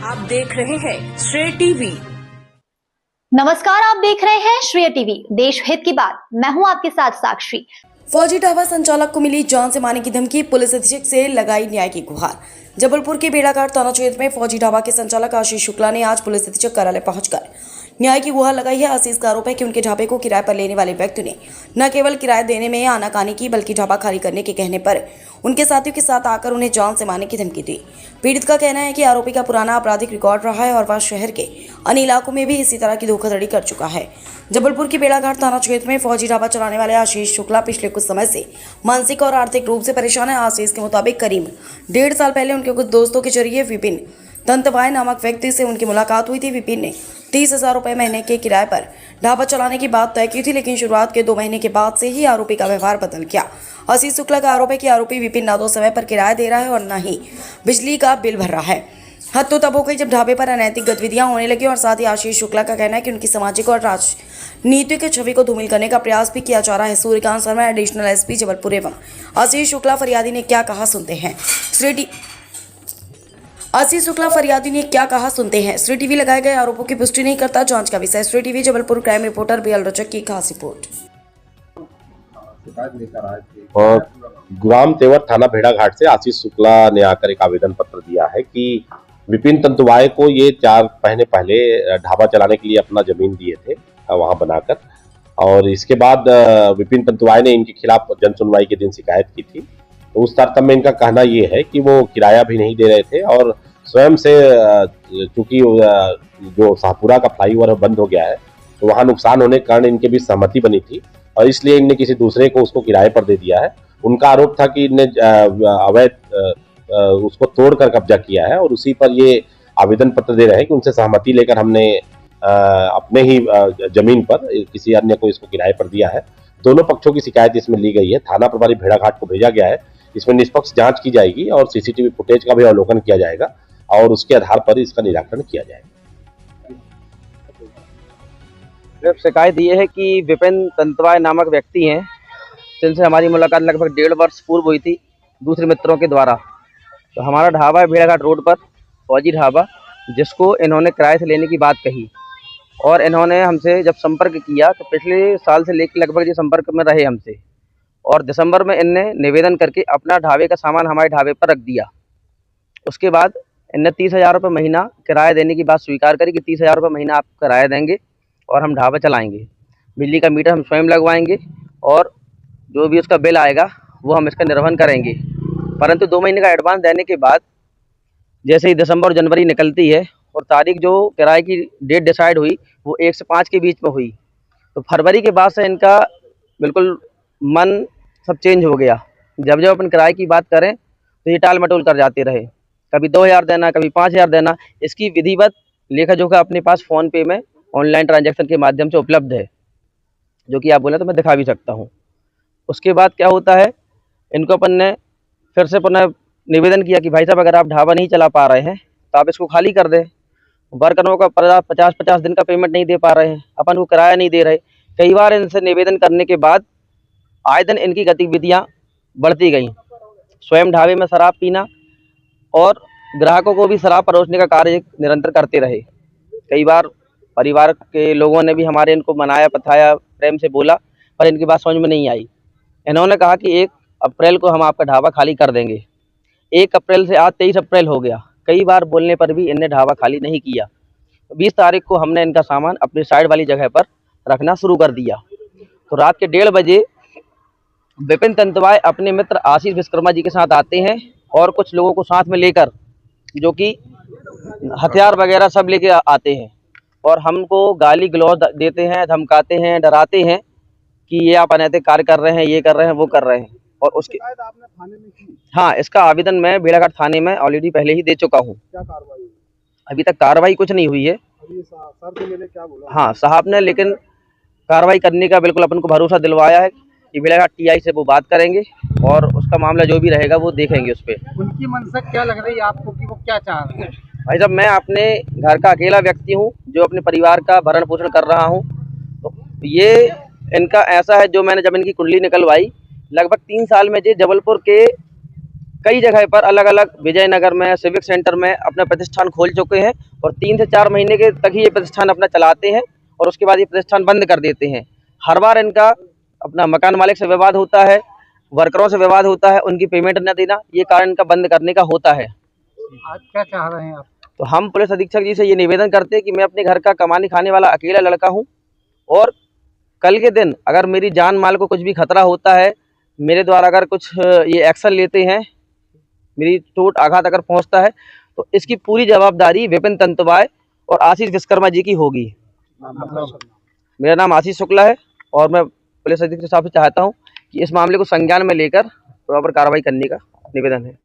आप देख रहे हैं श्रेय टीवी। नमस्कार, आप देख रहे हैं श्रेय टीवी। देश हित की बात, मैं हूं आपके साथ साक्षी। फौजी ढाबा संचालक को मिली जान से मारने की धमकी, पुलिस अधीक्षक से लगाई न्याय की गुहार। जबलपुर के बेड़ाघाट थाना क्षेत्र में फौजी ढाबा के संचालक आशीष शुक्ला ने आज पुलिस अधीक्षक कार्यालय पहुंचकर न्याय की गुहार लगाई है। आशीष का आरोप है कि उनके ढाबे को किराए पर लेने वाले व्यक्ति ने न केवल किराया देने में आनाकानी की, बल्कि ढाबा खाली करने के कहने पर उनके साथियों के साथ आकर उन्हें जान से मारने की धमकी दी। पीड़ित का कहना है कि आरोपी का पुराना आपराधिक रिकॉर्ड रहा है और वह शहर के अन्य इलाकों में भी इसी तरह की धोखाधड़ी कर चुका है। जबलपुर के बेड़ाघाट थाना क्षेत्र में फौजी ढाबा चलाने वाले आशीष शुक्ला पिछले कुछ समय से मानसिक और आर्थिक रूप से परेशान है। आशीष के मुताबिक करीब 1.5 साल पहले उनके कुछ दोस्तों के जरिए विपिन तंतवाय नामक व्यक्ति से उनकी मुलाकात हुई थी। विपिन ने 30,000 रुपये महीने के किराए पर ढाबा चलाने की बात तय की थी, लेकिन शुरुआत के 2 महीने के बाद से ही आरोपी का व्यवहार बदल गया। आशीष शुक्ला का आरोप है कि आरोपी विपिन ना तो समय पर किराया दे रहा है और न ही बिजली का बिल भर रहा है। हद तो तब हो गई जब ढाबे पर अनैतिक गतिविधियां होने लगी और साथ ही आशीष शुक्ला का कहना है कि उनकी सामाजिक और राजनीतिक छवि को धूमिल करने का प्रयास भी किया जा रहा है। सूर्यकांत शर्मा, एडिशनल एसपी जबलपुर एवं आशीष शुक्ला फरियादी ने क्या कहा सुनते हैं। आशीष शुक्ला फरियादी ने क्या कहा सुनते हैं। श्रेय टीवी लगाए गए आरोपों की पुष्टि नहीं करता, जांच का विषय। Shreya TV Jabalpur crime reporter BL Rachak की खास रिपोर्ट। और ग्राम तेवर थाना भेड़ाघाट से आशीष शुक्ला ने आकर एक आवेदन पत्र दिया है कि विपिन तंतुवाय को ये 4 महीने पहले ढाबा चलाने के लिए अपना जमीन दिए थे वहां बनाकर, और इसके बाद विपिन तंतुवाय ने इनके खिलाफ जन सुनवाई के दिन शिकायत की थी। तो उस तारतम्य में इनका कहना ये है कि वो किराया भी नहीं दे रहे थे और स्वयं से चूंकि जो शाहपुरा का फ्लाईओवर बंद हो गया है तो वहाँ नुकसान होने के कारण इनके बीच सहमति बनी थी और इसलिए इनने किसी दूसरे को उसको किराए पर दे दिया है। उनका आरोप था कि इनने अवैध उसको तोड़कर कब्जा किया है और उसी पर ये आवेदन पत्र दे रहे हैं कि उनसे सहमति लेकर हमने अपने ही जमीन पर किसी अन्य को इसको किराए पर दिया है। दोनों पक्षों की शिकायत इसमें ली गई है। थाना प्रभारी भेड़ाघाट को भेजा गया है। इसमें निष्पक्ष जांच की जाएगी और सीसीटीवी फुटेज का भी अवलोकन किया जाएगा और उसके आधार पर इसका निराकरण किया जाएगा। शिकायत ये है कि विपिन तंतवाय नामक व्यक्ति हैं जिनसे हमारी मुलाकात लगभग 1.5 वर्ष पूर्व हुई थी दूसरे मित्रों के द्वारा। तो हमारा ढाबा है भेड़ाघाट रोड पर, फौजी ढाबा, जिसको इन्होंने किराए से लेने की बात कही और इन्होंने हमसे जब संपर्क किया तो पिछले साल से लेकर लगभग ये संपर्क में रहे हमसे, और दिसंबर में इनने निवेदन करके अपना ढाबे का सामान हमारे ढाबे पर रख दिया। उसके बाद इनने 30,000 रुपये महीना किराया देने की बात स्वीकार करी कि 30,000 रुपये महीना आप किराया देंगे और हम ढाबा चलाएंगे, बिजली का मीटर हम स्वयं लगवाएंगे और जो भी उसका बिल आएगा वो हम इसका निर्वहन करेंगे। परंतु 2 महीने का एडवांस देने के बाद जैसे ही दिसंबर और जनवरी निकलती है और तारीख जो किराए की डेट डिसाइड हुई वो 1 से 5 के बीच में हुई, तो फरवरी के बाद से इनका बिल्कुल मन सब चेंज हो गया। जब जब अपन किराए की बात करें तो ये टाल मटोल कर जाते रहे, कभी 2,000 देना, कभी 5,000 देना। इसकी विधिवत लेखा जोखा अपने पास फ़ोन पे में ऑनलाइन ट्रांजैक्शन के माध्यम से उपलब्ध है, जो कि आप बोले तो मैं दिखा भी सकता हूँ। उसके बाद क्या होता है, इनको अपन ने फिर से पुनः निवेदन किया कि भाई साहब अगर आप ढाबा नहीं चला पा रहे हैं तो आप इसको खाली कर दें। वर्करों का 50-50 दिन का पेमेंट नहीं दे पा रहे हैं, अपन को किराया नहीं दे रहे। कई बार इनसे निवेदन करने के बाद आए दिन इनकी गतिविधियाँ बढ़ती गईं। स्वयं ढाबे में शराब पीना और ग्राहकों को भी शराब परोसने का कार्य निरंतर करते रहे। कई बार परिवार के लोगों ने भी हमारे इनको मनाया, पथाया, प्रेम से बोला, पर इनकी बात समझ में नहीं आई। इन्होंने कहा कि 1 अप्रैल को हम आपका ढाबा खाली कर देंगे। 1 अप्रैल से आज 23 अप्रैल हो गया। कई बार बोलने पर भी इनने ढाबा खाली नहीं किया। 20 तारीख को हमने इनका सामान अपनी साइड वाली जगह पर रखना शुरू कर दिया। तो रात के 1:30 बजे विपिन तंतवाय अपने मित्र आशीष विश्वकर्मा जी के साथ आते हैं और कुछ लोगों को साथ में लेकर, जो कि हथियार वगैरह सब लेके आते हैं और हमको गाली गलौज देते हैं, धमकाते हैं, डराते हैं कि ये आप अनैतिक कार्य कर रहे हैं, ये कर रहे हैं, वो कर रहे हैं। और उसके आपने थाने में की? हाँ, इसका आवेदन मैं भेड़ाघाट थाने में ऑलरेडी पहले ही दे चुका हूँ। क्या कार्रवाई हुई? अभी तक कार्रवाई कुछ नहीं हुई है। अभी सर से मैंने क्या बोला? हाँ, साहब ने लेकिन कार्रवाई करने का बिल्कुल अपन को भरोसा दिलवाया है कि भेड़ाघाट टीआई से वो बात करेंगे और उसका मामला जो भी रहेगा वो देखेंगे। उस पर उनकी मंशा क्या लग रही है आपको कि वो क्या चाह रहे हैं? भाई साहब, मैं अपने घर का अकेला व्यक्ति हूँ जो अपने परिवार का भरण पोषण कर रहा हूँ। तो ये इनका ऐसा है, जो मैंने जब इनकी कुंडली निकलवाई लगभग 3 साल में, जो जबलपुर के कई जगह पर अलग अलग विजयनगर में, सिविक सेंटर में अपना प्रतिष्ठान खोल चुके हैं और 3 से 4 महीने के तक ही ये प्रतिष्ठान अपना चलाते हैं और उसके बाद ये प्रतिष्ठान बंद कर देते हैं। हर बार इनका अपना मकान मालिक से विवाद होता है, वर्करों से विवाद होता है, उनकी पेमेंट न देना, ये कारण इनका बंद करने का होता है। आज क्या चाह रहे हैं आप? तो हम पुलिस अधीक्षक जी से ये निवेदन करते हैं कि मैं अपने घर का कमाने खाने वाला अकेला लड़का हूँ और कल के दिन अगर मेरी जान माल को कुछ भी खतरा होता है, मेरे द्वारा अगर कुछ ये एक्शन लेते हैं, मेरी चोट आघात अगर पहुंचता है, तो इसकी पूरी जवाबदारी विपिन तंतवाय और आशीष विश्वकर्मा जी की होगी। मेरा नाम आशीष शुक्ला है और मैं पुलिस अधीक्षक साहब से चाहता हूं कि इस मामले को संज्ञान में लेकर प्रॉपर कार्रवाई करने का निवेदन है।